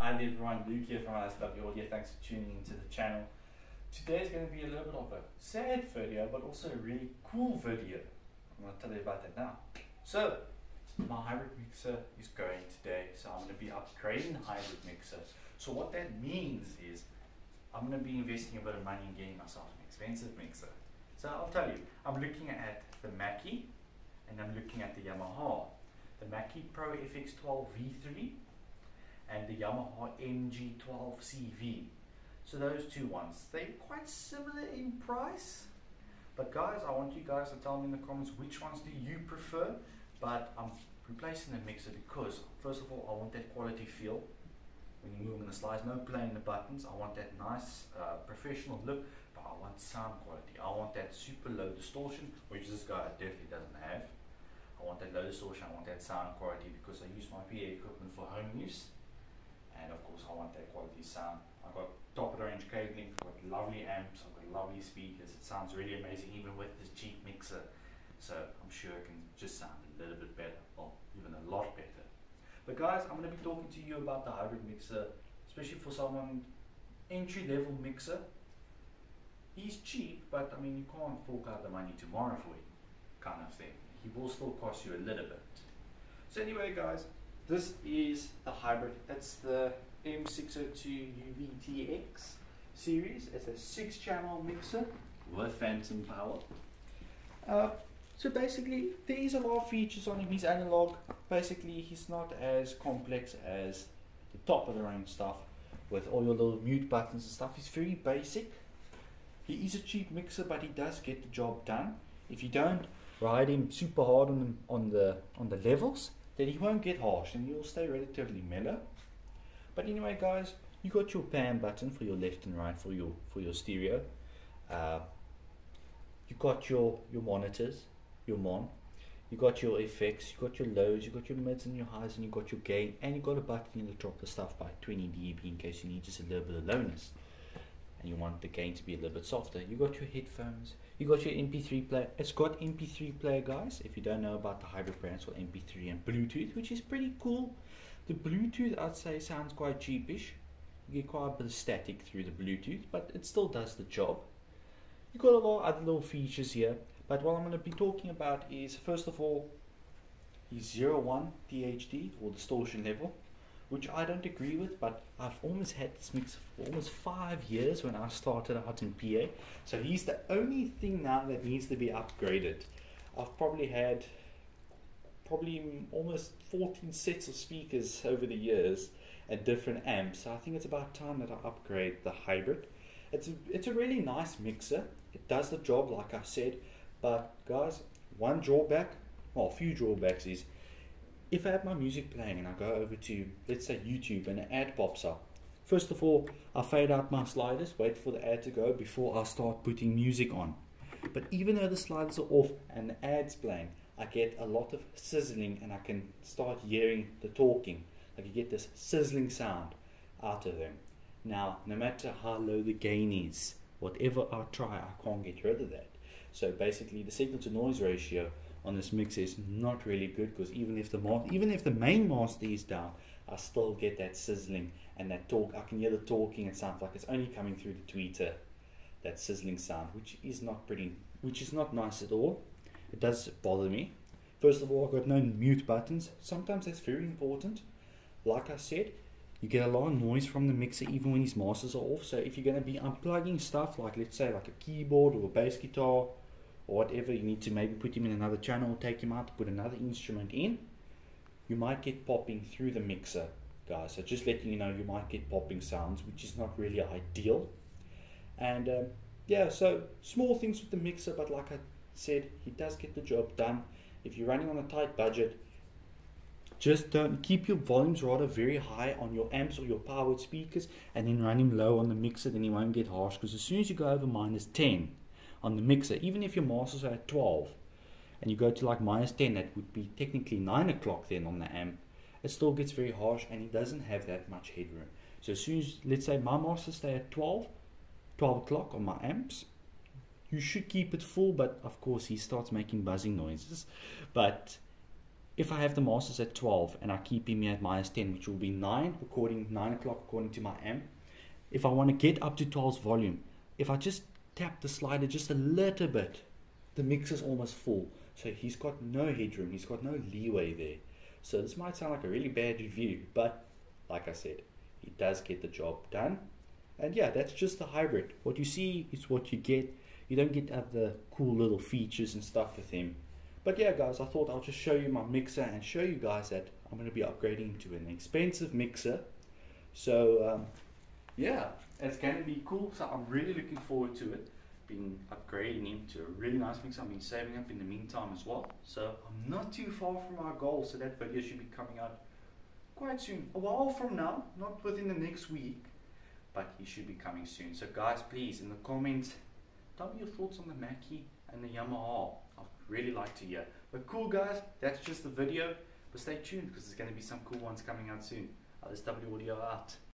Hi everyone, Luke here from SW Audio. Thanks for tuning into the channel. Today is going to be a little bit of a sad video, but also a really cool video. I'm going to tell you about that now. So, my hybrid mixer is going today, so I'm going to be upgrading the hybrid mixer. So what that means is, I'm going to be investing a bit of money in getting myself an expensive mixer. So I'll tell you, I'm looking at the Mackie, and I'm looking at the Yamaha. The Mackie Pro FX12 V3, and the Yamaha MG12 CV. So those two ones, they're quite similar in price, but guys, I want you guys to tell me in the comments which ones do you prefer. But I'm replacing the mixer because, first of all, I want that quality feel when you move in the slides, no playing the buttons. I want that nice professional look, but I want sound quality. I want that super low distortion, which this guy definitely doesn't have. I want that low distortion, I want that sound quality because I use my PA equipment for home use. And of course I want that quality sound. I've got top of the range cabling, I've got lovely amps, I've got lovely speakers. It sounds really amazing even with this cheap mixer. So I'm sure it can just sound a little bit better, or even a lot better. But guys, I'm going to be talking to you about the hybrid mixer, especially for someone entry level mixer. He's cheap, but I mean you can't fork out the money tomorrow for him, kind of thing. He will still cost you a little bit. So anyway guys, this is the hybrid. It's the M602UBTX series. It's a 6-channel mixer with phantom power. So basically, there is a lot of features on him. He's analog. Basically, he's not as complex as the top of the range stuff with all your little mute buttons and stuff. He's very basic. He is a cheap mixer, but he does get the job done. If you don't ride him super hard on the levels, then he won't get harsh and you'll stay relatively mellow. But anyway guys, you got your pan button for your left and right for your stereo. You got your monitors, your mon. You got your effects, you got your lows, you got your mids and your highs, and you got your gain, and you got a button to drop the stuff by 20 dB in case you need just a little bit of lowness and you want the gain to be a little bit softer. You got your headphones, you got your MP3 player. It's got MP3 player guys. If you don't know about the hybrid brands for MP3 and Bluetooth, which is pretty cool. The Bluetooth I'd say sounds quite cheapish. You get quite a bit of static through the Bluetooth, but it still does the job. You got a lot of other little features here, but what I'm going to be talking about is, first of all, his 0.1 DHD or distortion level, which I don't agree with, but I've almost had this mixer for almost 5 years when I started out in PA. So he's the only thing now that needs to be upgraded. I've probably had almost 14 sets of speakers over the years and different amps. So I think it's about time that I upgrade the hybrid. It's a really nice mixer. It does the job like I said, but guys, one drawback, well, a few drawbacks is, if I have my music playing and I go over to, let's say, YouTube, and an ad pops up, first of all, I fade out my sliders, wait for the ad to go before I start putting music on. But even though the sliders are off and the ad's playing, I get a lot of sizzling and I can start hearing the talking. Like you get this sizzling sound out of them. Now, no matter how low the gain is, whatever I try, I can't get rid of that. So basically, the signal to noise ratio on this mixer is not really good, because even if the main master is down, I still get that sizzling and that talk. I can hear the talking. It sounds like it's only coming through the tweeter, that sizzling sound, which is not nice at all. It does bother me. First of all, I've got no mute buttons. Sometimes that's very important. Like I said, you get a lot of noise from the mixer even when his masters are off. So if you're going to be unplugging stuff like, let's say, like a keyboard or a bass guitar or whatever, you need to maybe put him in another channel, take him out, put another instrument in, you might get popping through the mixer, guys. So just letting you know, you might get popping sounds, which is not really ideal. And yeah, so small things with the mixer, but like I said, he does get the job done. If you're running on a tight budget, just don't keep your volumes rather very high on your amps or your powered speakers, and then run him low on the mixer. Then he won't get harsh, because as soon as you go over -10 on the mixer, even if your masters are at 12 and you go to like -10, that would be technically 9 o'clock then on the amp, it still gets very harsh and he doesn't have that much headroom. So as soon as, let's say, my masters stay at 12 o'clock on my amps, you should keep it full, but of course he starts making buzzing noises. But if I have the masters at 12 and I keep him at -10, which will be 9 o'clock according to my amp, if I want to get up to 12's volume, if I just tap the slider just a little bit, the mixer's almost full. So he's got no headroom, he's got no leeway there. So this might sound like a really bad review, but like I said, he does get the job done. And yeah, that's just the hybrid. What you see is what you get. You don't get other cool little features and stuff with him. But yeah guys, I thought I'll just show you my mixer and show you guys that I'm going to be upgrading to an expensive mixer. So yeah, it's going to be cool. So I'm really looking forward to it, being upgrading him to a really nice mixer. I've been saving up in the meantime as well. So I'm not too far from our goal. So that video should be coming out quite soon. A while from now, not within the next week, but he should be coming soon. So guys, please in the comments, tell me your thoughts on the Mackie and the Yamaha. I'd really like to hear. But cool guys, that's just the video. But stay tuned because there's going to be some cool ones coming out soon. LSW Audio out.